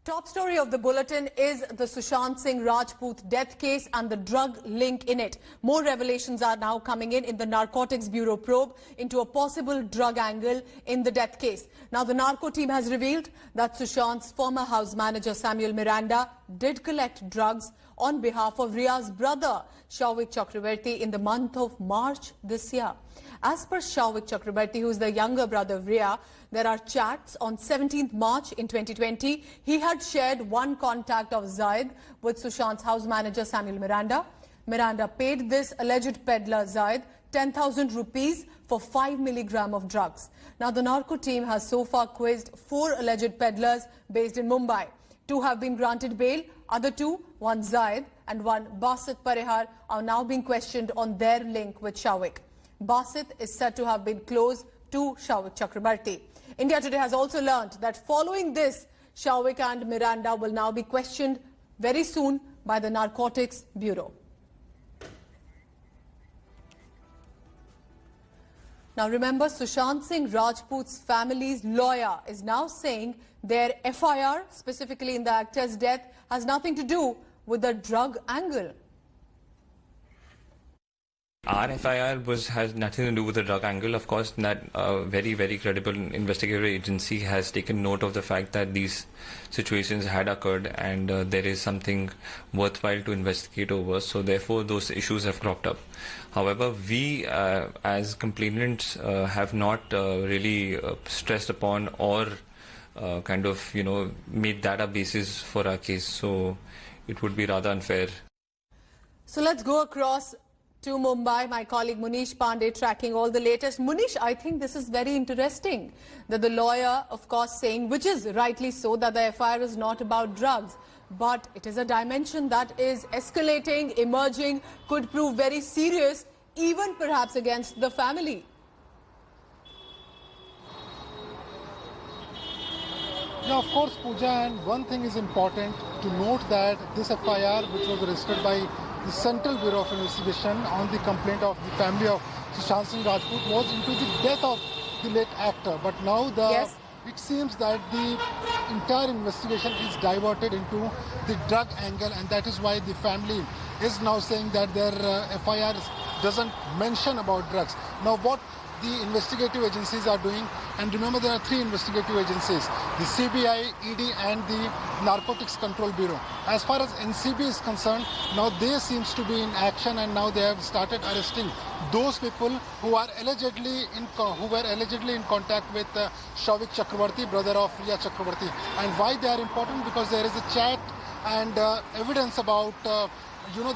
Top story of the bulletin is the Sushant Singh Rajput death case and the drug link in it. More revelations are now coming in the Narcotics Bureau probe into a possible drug angle in the death case. Now the narco team has revealed that Sushant's former house manager Samuel Miranda did collect drugs on behalf of Rhea's brother Rhea Chakraborty in the month of March this year. As per Rhea Chakraborty, who is the younger brother of Rhea, there are chats on 17th March in 2020. He had shared one contact of Zaid with Sushant's house manager Samuel Miranda. Miranda paid this alleged peddler Zaid 10,000 rupees for 5 milligram of drugs. Now the narco team has so far quizzed 4 alleged peddlers based in Mumbai. 2 have been granted bail. Other 2, one Zaid and one Basit Parehar, are now being questioned on their link with Shawik. Basit is said to have been close to Rhea Chakraborty. India Today has also learnt that following this, Shawik and Miranda will now be questioned very soon by the Narcotics Bureau. Now remember, Sushant Singh Rajput's family's lawyer is now saying their FIR, specifically in the actor's death, has nothing to do with the drug angle. Our FIR has nothing to do with the drug angle. Of course, that very credible investigative agency has taken note of the fact that these situations had occurred and there is something worthwhile to investigate over. So therefore, those issues have cropped up. However, we as complainants have not really stressed upon or made that a basis for our case. So it would be rather unfair. So let's go across to Mumbai. My colleague Munish Pandey tracking all the latest. Munish, I think this is very interesting that the lawyer, of course, saying, which is rightly so, that the FIR is not about drugs, but it is a dimension that is escalating, emerging, could prove very serious, even perhaps against the family. Yeah, of course, Pooja, and one thing is important to note that this FIR, which was registered by the Central Bureau of Investigation on the complaint of the family of Sushant Singh Rajput, was into the death of the late actor. But now it seems that the entire investigation is diverted into the drug angle, and that is why the family is now saying that their FIR doesn't mention about drugs. Now what the investigative agencies are doing, and remember there are 3 investigative agencies, the CBI, ED and the Narcotics Control Bureau. As far as NCB is concerned, now they seems to be in action, and now they have started arresting those people who are allegedly in contact with Rhea Chakraborty, brother of Rhea Chakraborty. And why they are important? Because there is a chat and evidence about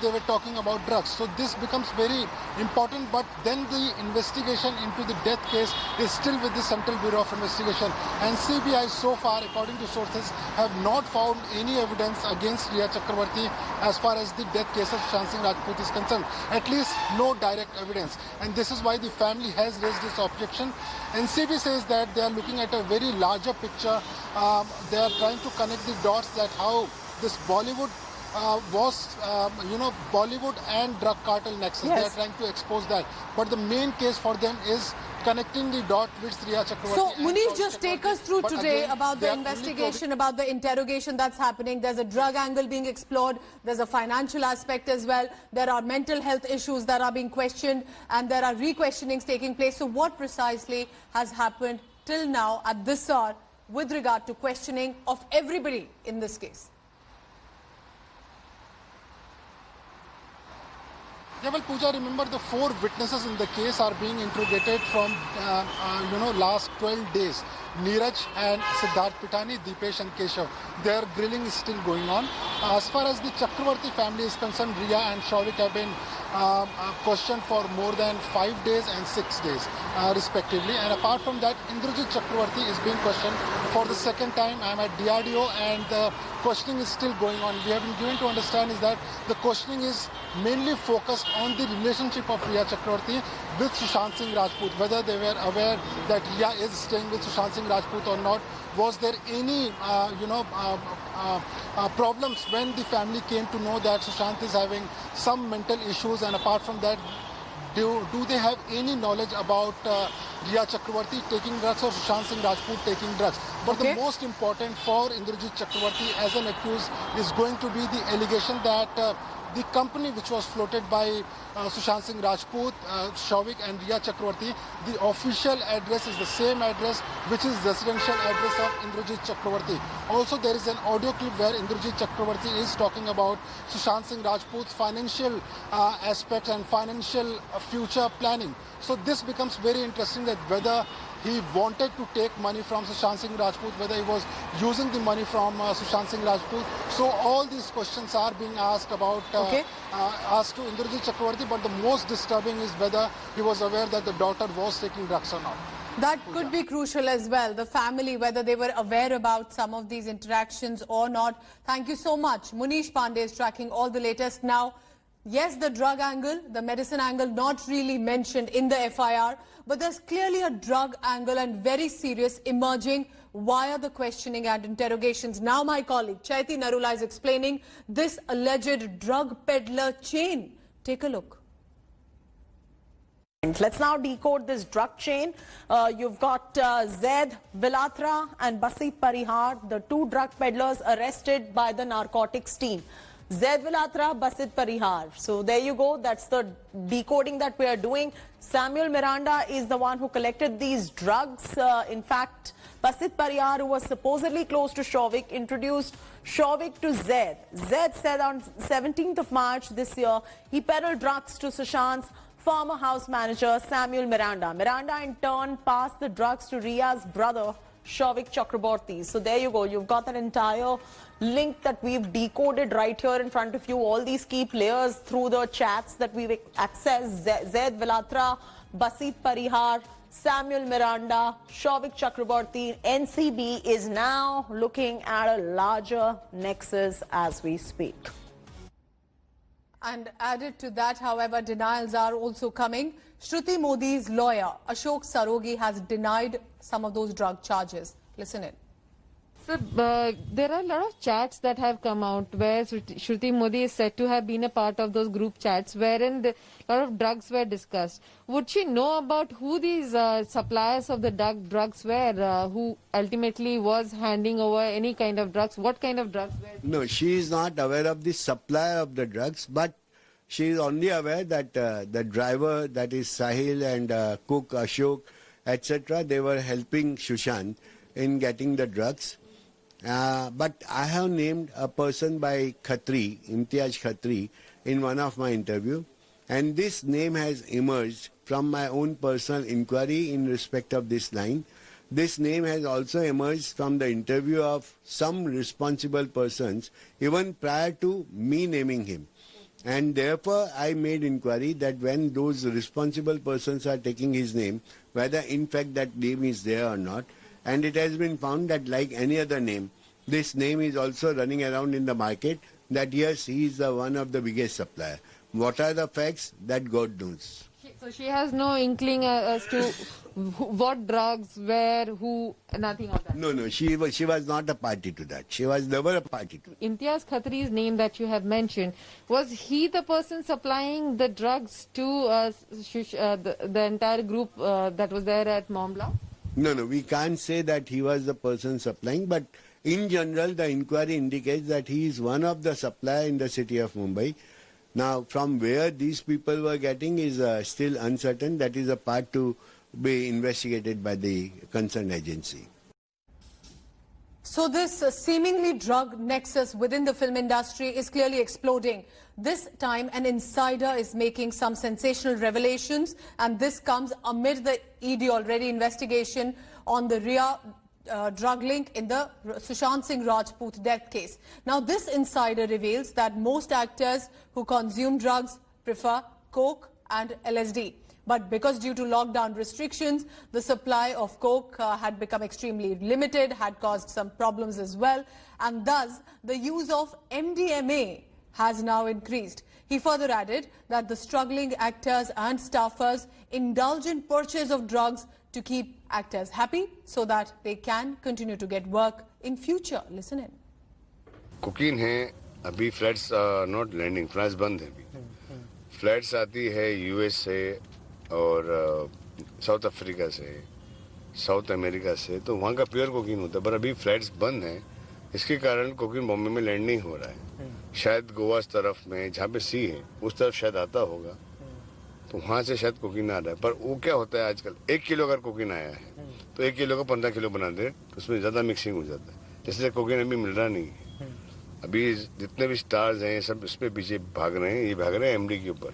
they were talking about drugs. So this becomes very important, but then the investigation into the death case is still with the Central Bureau of Investigation. And CBI so far, according to sources, have not found any evidence against Rhea Chakraborty as far as the death case of Sushant Singh Rajput is concerned. At least no direct evidence. And this is why the family has raised this objection. NCB says that they are looking at a very larger picture. They are trying to connect the dots that how this Bollywood Bollywood and drug cartel nexus. Yes. They are trying to expose that. But the main case for them is connecting the dot with Rhea Chakraborty. So, Munish, just take us through today about the investigation, about the interrogation that's happening. There's a drug angle being explored. There's a financial aspect as well. There are mental health issues that are being questioned, and there are re-questionings taking place. So what precisely has happened till now at this hour with regard to questioning of everybody in this case? Yeah, well, Pooja, remember the 4 witnesses in the case are being interrogated from, last 12 days. Neeraj and Siddharth Pitani, Deepesh and Keshav. Their grilling is still going on. As far as the Chakraborty family is concerned, Rhea and Shawik have been questioned for more than 5 days and 6 days, respectively. And apart from that, Indrajit Chakraborty is being questioned for the 2nd time. I'm at DRDO and the questioning is still going on. We have been given to understand is that the questioning is mainly focused on the relationship of Rhea Chakraborty with Sushant Singh Rajput, whether they were aware that Rhea is staying with Sushant Singh Rajput or not. Was there any, problems when the family came to know that Sushant is having some mental issues, and apart from that, do they have any knowledge about Rhea Chakraborty taking drugs or Sushant Singh Rajput taking drugs? But the most important for Interrogation Chakraborty as an accused is going to be the allegation that the company which was floated by Sushant Singh Rajput, Shavik and Rhea Chakraborty, the official address is the same address which is residential address of Interrogation Chakraborty. Also there is an audio clip where Interrogation Chakraborty is talking about Sushant Singh Rajput's financial aspects and financial future planning. So this becomes very interesting that whether he wanted to take money from Sushant Singh Rajput, whether he was using the money from Sushant Singh Rajput. So all these questions are being asked about asked to Interrogation Chakraborty, but the most disturbing is whether he was aware that the daughter was taking drugs or not. That could be crucial as well. The family, whether they were aware about some of these interactions or not. Thank you so much. Munish Pandey is tracking all the latest now. Yes, the drug angle, the medicine angle, not really mentioned in the FIR, but there's clearly a drug angle and very serious emerging via the questioning and interrogations. Now my colleague Chaiti Narula is explaining this alleged drug peddler chain. Take a look. Let's now decode this drug chain. You've got Zaid Vilatra and Basit Parihar, the two drug peddlers arrested by the narcotics team. Zaid Vilatra, Basit Parihar. So there you go. That's the decoding that we are doing. Samuel Miranda is the one who collected these drugs. In fact, Basit Parihar, who was supposedly close to Shavik, introduced Shavik to Zaid. Zaid said on 17th of March this year, he peddled drugs to Sushant's former house manager, Samuel Miranda. Miranda, in turn, passed the drugs to Rhea's brother, Rhea Chakraborty. So there you go. You've got that entire link that we've decoded right here in front of you. All these key players through the chats that we've accessed. Zaid Vilatra, Basit Parihar, Samuel Miranda, Rhea Chakraborty. NCB is now looking at a larger nexus as we speak. And added to that, however, denials are also coming. Shruti Modi's lawyer, Ashok Sarogi, has denied some of those drug charges. Listen in. So, there are a lot of chats that have come out where Shruti Modi is said to have been a part of those group chats wherein a lot of drugs were discussed. Would she know about who these suppliers of the drugs were, who ultimately was handing over any kind of drugs? What kind of drugs were? No, she is not aware of the supplier of the drugs, but she is only aware that the driver, that is Sahil and cook Ashok, etc., they were helping Sushant in getting the drugs. But I have named a person by Khatri, Imtiaz Khatri, in one of my interview, and this name has emerged from my own personal inquiry in respect of this line. This name has also emerged from the interview of some responsible persons even prior to me naming him. And therefore, I made inquiry that when those responsible persons are taking his name, whether in fact that name is there or not. And it has been found that like any other name, this name is also running around in the market, that yes, he is one of the biggest supplier. What are the facts? That God knows. So she has no inkling as to what drugs, where, who, nothing of that? No, she was not a party to that. She was never a party to it. Imtiaz Khatri's name that you have mentioned, was he the person supplying the drugs to the entire group that was there at Mont Blanc? No, we can't say that he was the person supplying, but in general, the inquiry indicates that he is one of the suppliers in the city of Mumbai. Now, from where these people were getting is still uncertain. That is a part to be investigated by the concerned agency. So this seemingly drug nexus within the film industry is clearly exploding. This time an insider is making some sensational revelations, and this comes amid the ED already investigation on the Rhea drug link in the Sushant Singh Rajput death case. Now this insider reveals that most actors who consume drugs prefer Coke and LSD. But because due to lockdown restrictions, the supply of Coke had become extremely limited, had caused some problems as well, and thus the use of MDMA has now increased. He further added that the struggling actors and staffers indulge in purchase of drugs to keep actors happy so that they can continue to get work in future. Listen in. Cocaine है अभी flats not landing flats बंद है अभी flats आती है US से और south Africa से साउथ अमेरिका से, तो वहाँ का प्योर कोकीन होता है। पर अभी फ्लाइट्स बंद हैं, इसके कारण कोकीन बॉम्बे में लैंड नहीं हो रहा है। शायद गोवा तरफ में जहाँ पे सी है उस तरफ शायद आता होगा, तो वहाँ से शायद कोकीन आ रहा है। पर वो क्या होता है आजकल, 1 किलो अगर कोकीन आया है तो 1 किलो का 15 किलो बना दे, तो उसमें ज़्यादा मिक्सिंग हो जाता है, इसलिए कोकीन अभी मिल रहा नहीं है। अभी जितने भी स्टार्स हैं सब इस पे पीछे भाग रहे हैं, ये भाग रहे हैं एमडी के ऊपर,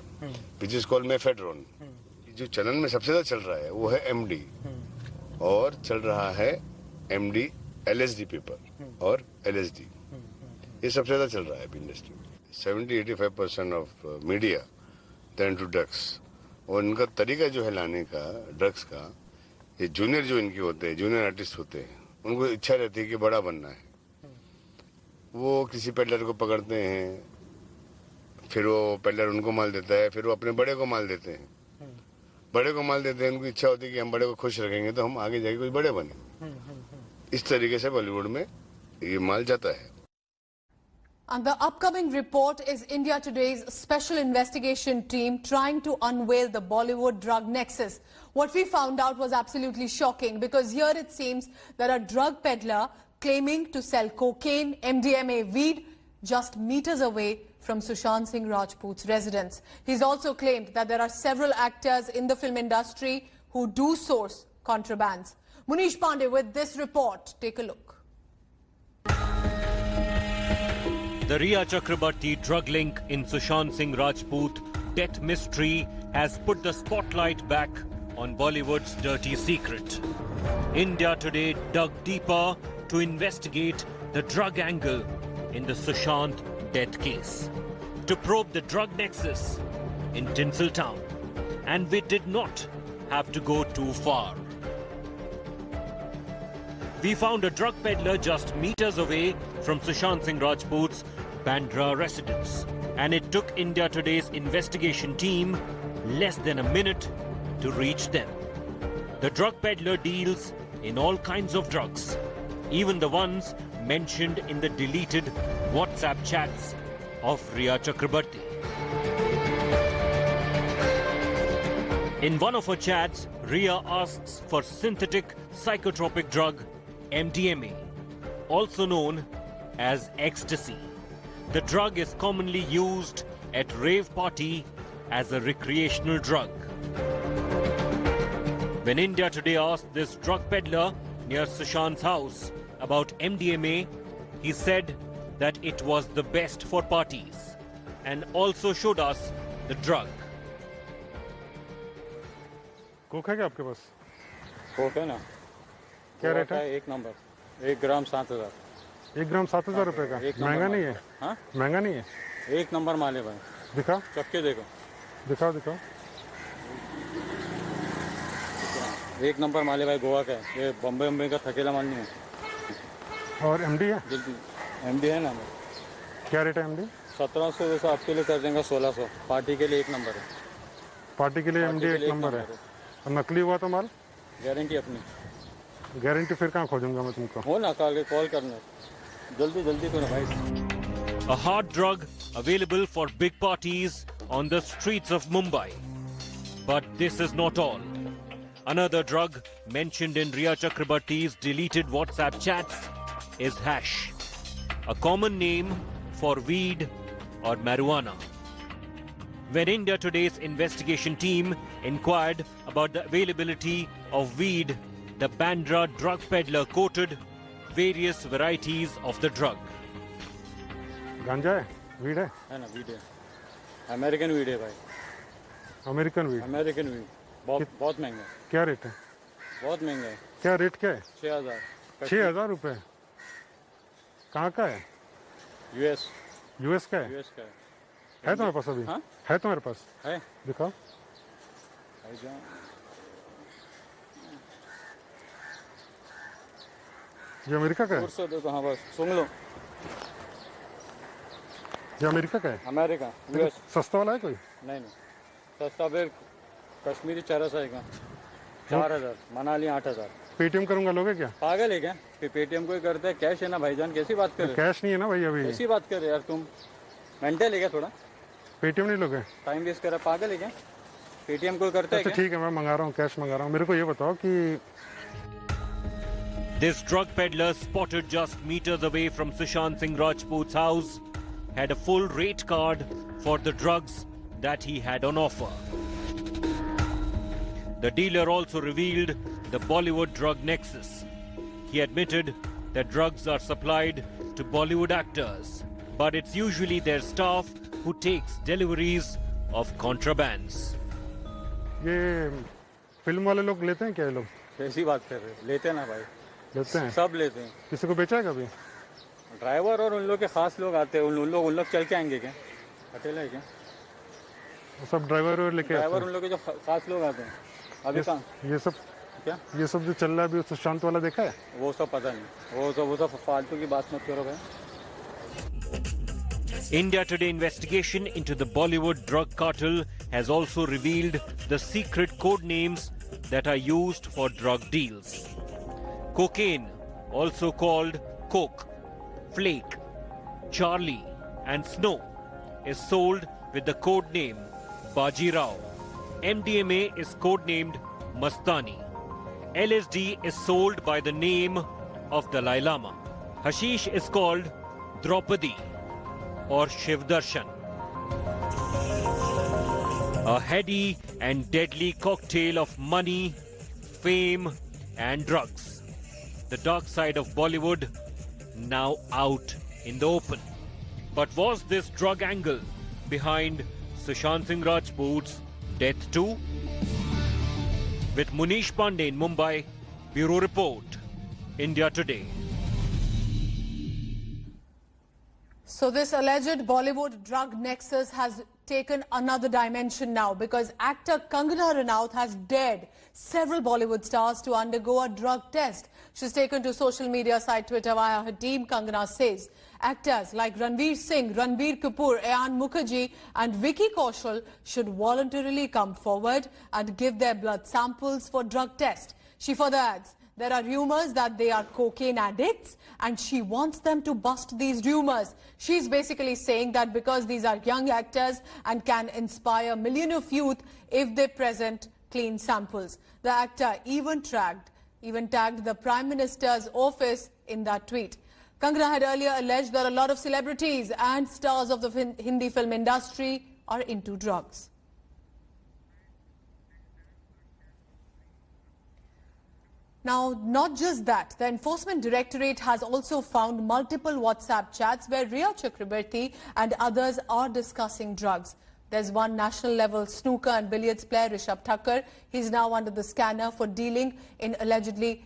विच इज कॉल्ड मेफेड्रोन। जो चलन में सबसे ज्यादा चल रहा है वो है एमडी, और चल रहा है एमडी एलएसडी पेपर और एलएसडी, ये सबसे ज्यादा चल रहा है अभी इंडस्ट्री में। 70-85% of media turn to drugs, और इनका तरीका जो है लाने का ड्रग्स का, ये जूनियर जो इनके होते हैं, जूनियर आर्टिस्ट होते हैं, उनको इच्छा रहती है कि बड़ा बनना है। वो किसी पेडलर को पकड़ते हैं, फिर वो पेडलर उनको माल देता है, फिर वो अपने बड़े को माल देते हैं, बड़े को माल देते हैं। उनको इच्छा होती है कि हम बड़े को खुश रखेंगे तो हम आगे जाके कुछ बड़े बने। इस तरीके से बॉलीवुड में ये माल जाता है। And the upcoming report is India Today's special investigation team trying to unveil the Bollywood-drug nexus. What we found out was absolutely shocking, because here it seems that a drug peddler claiming to sell cocaine, MDMA, weed just meters away from Sushant Singh Rajput's residence. He's also claimed that there are several actors in the film industry who do source contrabands. Munish Pandey with this report. Take a look. The Rhea Chakraborty drug link in Sushant Singh Rajput death mystery has put the spotlight back on Bollywood's dirty secret. India Today dug deeper to investigate the drug angle in the Sushant death case, to probe the drug nexus in Tinseltown. And we did not have to go too far. We found a drug peddler just meters away from Sushant Singh Rajput's Bandra residence. And it took India Today's investigation team less than a minute to reach them. The drug peddler deals in all kinds of drugs, even the ones mentioned in the deleted WhatsApp chats of Rhea Chakraborty. In one of her chats, Rhea asks for synthetic psychotropic drug MDMA, also known as ecstasy. The drug is commonly used at rave party as a recreational drug. When India Today asked this drug peddler near Sushant's house about MDMA, he said that it was the best for parties and also showed us the drug. Coke है क्या आपके पास? Coke है ना। क्या rate है? 1 number, 1 ग्राम 7,000। 1 ग्राम 7,000 रुपए का? महंगा नहीं है? हाँ महंगा नहीं है? 1 नंबर माल है भाई। दिखाओ, चख के देखो। दिखाओ दिखाओ। 1 नंबर माल है भाई, गोवा का है ये, बम्बई का थकेला माल नहीं है। और एमडी है? एमडी है ना। क्या रेट है एमडी? 1700, वैसे आपके लिए कर देंगे 1600। पार्टी के लिए 1 नंबर है। पार्टी के लिए एमडी 1 नंबर है। और नकली हुआ तो माल? गारंटी अपनी। गारंटी फिर कहाँ खोजूंगा मैं तुमको? हो ना, कॉल करना, जल्दी जल्दी करो भाई। A hard drug available for big parties on the streets of Mumbai. But this is not all. Another drug mentioned in Rhea Chakraborty's deleted WhatsApp chats is hash, a common name for weed or marijuana. When India Today's investigation team inquired about the availability of weed, the Bandra drug peddler quoted various varieties of the drug. गांजा है? Weed है? है ना, weed है। American weed है भाई। American weed? American weed बहुत महंगा है। क्या रेट है? बहुत महंगा है। क्या रेट क्या है? 6,000। 6,000 रुपए? कहाँ का है? यूएस का है? यूएस का है। है तुम्हारे पास अभी? हाँ? है तुम्हारे पास? है। दिखाओ। ये अमेरिका का है? देखो, हाँ बस सुन लो। ये अमेरिका का है? America, US. सस्ता वाला है कोई? नहीं, सस्ता फिर कश्मीरी चरस आएगा 4,000, मनाली 8,000। पेटीएम करूंगा, लोगे क्या? पागल है क्या? पेटीएम कोई करता है? कैश है ना भाईजान, कैसी बात कर रहे हो? कैश नहीं है ना भाई अभी। कैसी बात कर रहे हो यार तुम? मेंटल है क्या थोड़ा? पेटीएम नहीं लोगे? टाइम वेस्ट कर रहा, पागल है क्या? पेटीएम कोई करता है क्या? ठीक है, मैं मंगा रहा हूँ, कैश मंगा रहा हूँ। मेरे को ये बताओ कि This drug peddler, spotted just meters away from Sushant Singh Rajput's house, had a full rate card for the drugs that he had on offer. The dealer also revealed the Bollywood-drug nexus. He admitted that drugs are supplied to Bollywood actors, but it's usually their staff who takes deliveries of contrabands. ये film वाले लोग लेते हैं क्या ये लोग? कैसी बात कर रहे हैं? लेते हैं ना भाई, लेते हैं, सब लेते हैं। किसी को बेचा है कभी? ड्राइवर और उन लोग के खास लोग आते हैं, उन लोग चल के आएंगे क्या? अकेला है क्या? सब ड्राइवर लेके आते हैं। ड्राइवर उन लोग के जो खास लोग आते हैं। अभी कहाँ? ये सब क्या? ये सब जो चल रहा है अभी सुशांत वाला देखा है? वो सब पता नहीं, वो सब फालतू की बात मत करो भाई। India Today investigation into the Bollywood drug cartel has also revealed the secret code names that are used for drug deals. Cocaine, also called Coke, Flake, Charlie and Snow, is sold with the code name Baji Rao. MDMA is codenamed Mastani. LSD is sold by the name of Dalai Lama. Hashish is called Draupadi or Shiv Darshan. A heady and deadly cocktail of money, fame and drugs. The dark side of Bollywood now out in the open. But was this drug angle behind Sushant Singh Rajput's death too? With Munish Pandey in Mumbai, Bureau Report, India Today. So this alleged Bollywood drug nexus has taken another dimension now, because actor Kangana Ranaut has dared several Bollywood stars to undergo a drug test. She's taken to social media site Twitter via her team. Kangana says actors like Ranveer Singh, Ranbir Kapoor, Ayan Mukherjee and Vicky Kaushal should voluntarily come forward and give their blood samples for drug test. She further adds, there are rumors that they are cocaine addicts and she wants them to bust these rumors. She's basically saying that because these are young actors and can inspire millions of youth if they present clean samples. The actor even tagged the Prime Minister's office in that tweet. Kangana had earlier alleged that a lot of celebrities and stars of the Hindi film industry are into drugs. Now, not just that, the Enforcement Directorate has also found multiple WhatsApp chats where Rhea Chakraborty and others are discussing drugs. There's one national-level snooker and billiards player, Rhea Chakraborty. He's now under the scanner for dealing in allegedly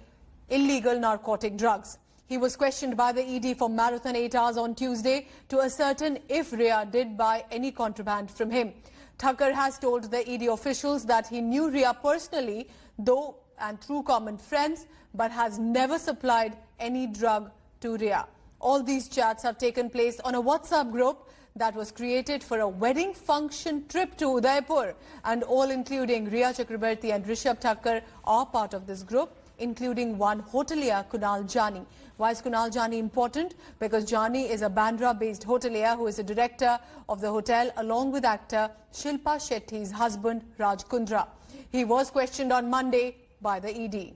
illegal narcotic drugs. He was questioned by the ED for marathon 8 hours on Tuesday to ascertain if Rhea did buy any contraband from him. Thakur has told the ED officials that he knew Rhea personally, though and through common friends, but has never supplied any drug to Rhea. All these chats have taken place on a WhatsApp group that was created for a wedding function trip to Udaipur, and all including Rhea Chakraborty and Rishabh Thakur are part of this group, including one hotelier, Kunal Jani. Why is Kunal Jani important? Because Jani is a Bandra-based hotelier who is a director of the hotel along with actor Shilpa Shetty's husband Raj Kundra. He was questioned on Monday by the ED.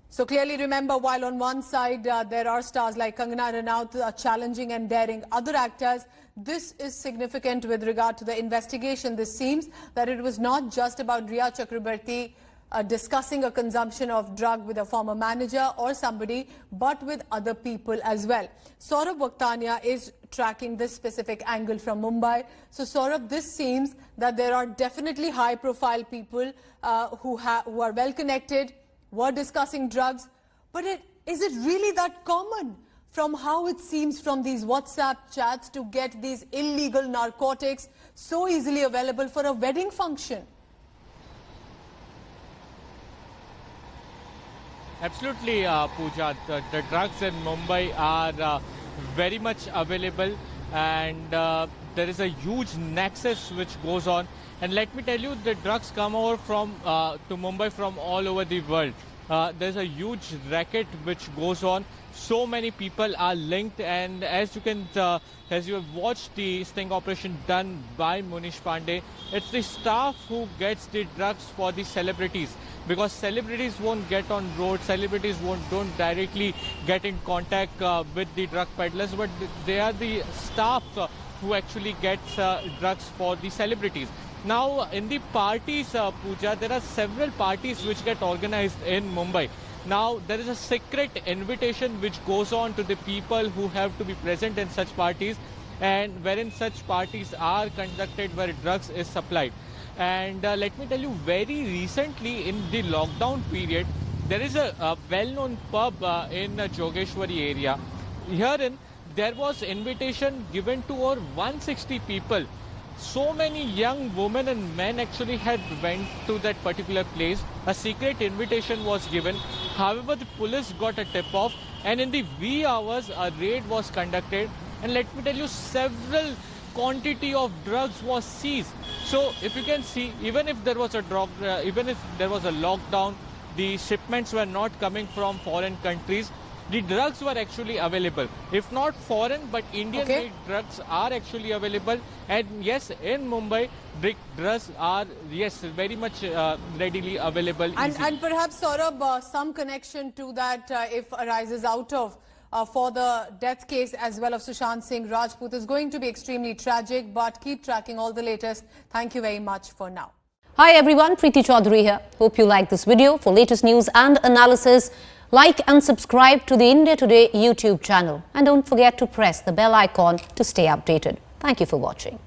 So clearly remember, while on one side there are stars like Kangana Ranaut challenging and daring other actors, this is significant with regard to the investigation. This seems that it was not just about Rhea Chakraborty discussing a consumption of drug with a former manager or somebody, but with other people as well. Saurabh Bhaktania is tracking this specific angle from Mumbai. So Saurabh, this seems that there are definitely high-profile people who are well-connected, were discussing drugs, but is it really that common from how it seems from these WhatsApp chats to get these illegal narcotics so easily available for a wedding function? Absolutely, Pooja. The drugs in Mumbai are very much available, and there is a huge nexus which goes on. And let me tell you, the drugs come over to Mumbai from all over the world. There's a huge racket which goes on. So many people are linked, and as you have watched the sting operation done by Munish Pandey, it's the staff who gets the drugs for the celebrities. because celebrities won't get on road, celebrities don't directly get in contact with the drug peddlers, but they are the staff who actually gets drugs for the celebrities. Now, in the parties, Pooja, there are several parties which get organized in Mumbai. Now, there is a secret invitation which goes on to the people who have to be present in such parties, and wherein such parties are conducted where drugs is supplied. And let me tell you, very recently in the lockdown period, there is a well-known pub in Jogeshwari area. Herein, there was invitation given to over 160 people. So many young women and men actually had went to that particular place. A secret invitation was given. However, the police got a tip-off, and in the wee hours, a raid was conducted. And let me tell you, several quantity of drugs was seized. So, if you can see, even if there was a lockdown, the shipments were not coming from foreign countries. The drugs were actually available. If not foreign, but Indian-made drugs are actually available. And yes, in Mumbai, drugs are, yes, very much readily available. And perhaps, Saurabh, some connection to that, if arises out of for the death case as well of Sushant Singh Rajput, is going to be extremely tragic, but keep tracking all the latest. Thank you very much for now. Hi everyone, Preeti Chaudhary here. Hope you like this video. For latest news and analysis, like and subscribe to the India Today YouTube channel. And don't forget to press the bell icon to stay updated. Thank you for watching.